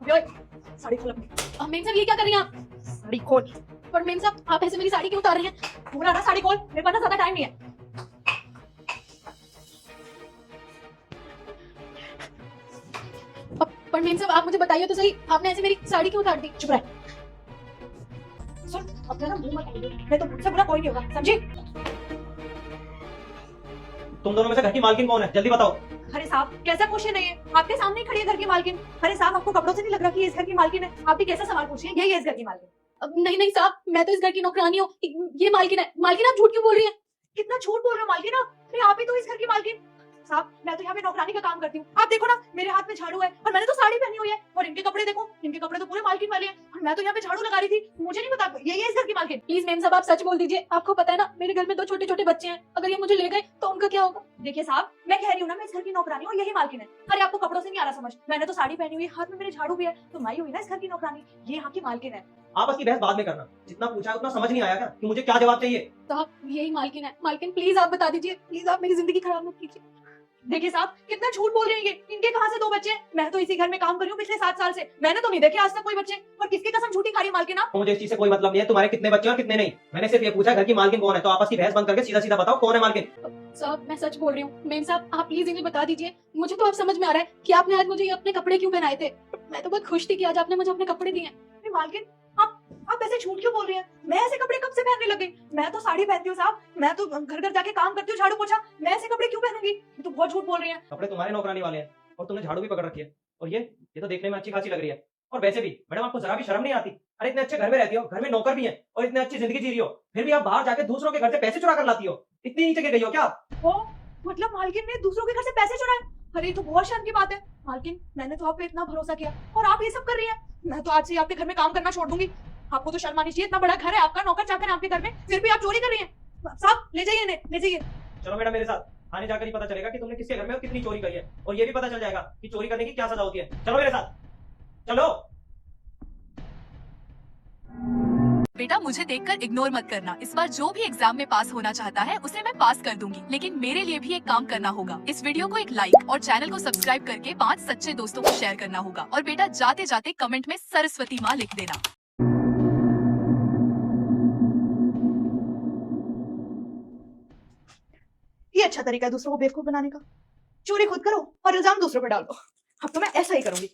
ये साड़ी खोल अपनी। मेम साहब ये क्या कर रही हैं आप? साड़ी खोल। पर मेम साहब आप ऐसे मेरी साड़ी क्यों उतार रही हैं? पूरा ना साड़ी खोल, मेरे पास ना ज्यादा टाइम नहीं है। पर मेम साहब आप मुझे बताइए तो सही, आपने ऐसे मेरी साड़ी क्यों उतार दी? चुप रह। सुन, अपना ना मुंह मत खोलो, मैं तो मुझसे बुरा कोई नहीं होगा, समझी? तुम दोनों में से घर की मालकिन कौन है? जल्दी बताओ। अरे साहब, कैसा क्वेश्चन है ये? आपके सामने ही खड़ी है घर की मालकिन। अरे साहब, आपको कपड़ों से नहीं लग रहा कि ये इस घर की मालकिन है? आप भी कैसा सवाल पूछिए, यही है इस घर की मालकिन। नहीं नहीं साहब, मैं तो इस घर की नौकरानी हूँ, ये मालकिन है। मालकिन आप झूठ क्यों बोल रही हैं? कितना झूठ बोल रहे हो मालकिन आप? अरे आप ही तो इस घर की मालकिन। साहब, मैं तो यहाँ पे नौकरानी का काम करती हूँ। आप देखो ना, मेरे हाथ में झाड़ू है और मैंने तो साड़ी पहनी हुई है, और इनके कपड़े देखो, इनके कपड़े तो पूरे मालकिन वाले हैं, और मैं तो यहाँ पे झाड़ू लगा रही थी। मुझे नहीं पता यही है इस घर की मालकिन। प्लीज मेम साहब आप सच बोल दीजिए, आपको पता है ना मेरे घर में 2 छोटे छोटे बच्चे हैं, अगर ये मुझे ले गए तो उनका क्या होगा? देखिए साहब, मैं कह रही हूँ ना, मैं इस घर की नौकरानी हूँ और यही मालकिन है। अरे आपको कपड़ों से नहीं आ रहा समझ? मैंने तो साड़ी पहनी हुई है, हाथ में मेरे झाड़ू भी है, तो मैं ही हुई ना इस घर की नौकरानी। ये यहाँ की मालकिन है। आपस की बहस बाद में करना। जितना पूछा है उतना समझ नहीं आया क्या कि मुझे क्या जवाब चाहिए? साहब यही मालकिन है। मालकिन प्लीज आप बता दीजिए, प्लीज आप मेरी जिंदगी खराब मत कीजिए। देखिए साहब, कितना झूठ बोल रहे हैं ये। इनके कहाँ से 2 बच्चे हैं? मैं तो इसी घर में काम कर रही हूँ पिछले 7 साल से, मैंने तो नहीं देखे आज तक कोई बच्चे। और किसकी कसम झूठी खा रही मालकिन आप? तो मुझे इस चीज से कोई मतलब नहीं है तुम्हारे कितने बच्चे और कितने नहीं। मैंने सिर्फ ये पूछा घर की मालकिन कौन है, तो आपस की बहस बंद करके सीधा सीधा बताओ कौन है मालकिन। साहब मैं सच बोल रही हूँ, मेम साहब आप प्लीज इन्हें बता दीजिए। मुझे तो अब समझ में आ रहा है कि आपने आज मुझे ये अपने कपड़े क्यों पहनाए थे। मैं तो बहुत खुश थी कि आज आपने मुझे अपने कपड़े दिए। अरे मालकिन, आप ऐसे झूठ क्यों बोल रही हैं? मैं ऐसे कपड़े कब से पहनने लग गई? मैं तो साड़ी पहनती हूँ साहब, मैं तो घर घर जाके काम करती हूँ, झाड़ू पोछा। मैं ऐसे कपड़े क्यों पहनूंगी? ये तो बहुत झूठ बोल रही हैं। कपड़े तुम्हारे नौकरानी वाले हैं और तुमने झाड़ू भी पकड़ रखी है, और ये तो देखने में अच्छी खासी लग रही है। और वैसे भी मैडम आपको जरा भी शर्म नहीं आती? अरे इतने अच्छे घर में रहती हो, घर में नौकर भी है और इतने अच्छी जिंदगी जी रही हो, फिर भी आप बाहर जाके दूसरों के घर से पैसे चुरा कर लाती हो। इतनी नीचे गिर गई हो क्या आप? ओ, मतलब मालकिन ने दूसरों के घर से पैसे चुराए? अरे ये तो बहुत शर्म की बात है। मालकिन, मैंने तो आप पे इतना भरोसा किया और आप ये सब कर रही हैं। मैं तो आज से आपके घर में काम करना छोड़ दूंगी। आपको तो शर्म आनी चाहिए, इतना बड़ा घर है आपका, नौकर चाकर है आपके घर में, फिर भी आप चोरी कर रही हैं। साहब ले जाइए इन्हें, ले जाइए। चलो मैडम मेरे साथ, थाने जाकर ही पता चलेगा कि तुमने किसके घर में और कितनी चोरी करी है, और ये भी पता चल जाएगा कि चोरी करने की क्या सजा होती है। चलो मेरे साथ, चलो। बेटा मुझे देखकर इग्नोर मत करना। इस बार जो भी एग्जाम में पास होना चाहता है उसे मैं पास कर दूंगी, लेकिन मेरे लिए भी एक काम करना होगा। इस वीडियो को एक लाइक और चैनल को सब्सक्राइब करके 5 सच्चे दोस्तों को शेयर करना होगा। और बेटा जाते जाते कमेंट में सरस्वती माँ लिख देना। ये अच्छा तरीका है दूसरों को बेवकूफ बनाने का। चोरी खुद करो और इल्जाम दूसरों पर डाल दो। अब तो मैं ऐसा ही करूंगी।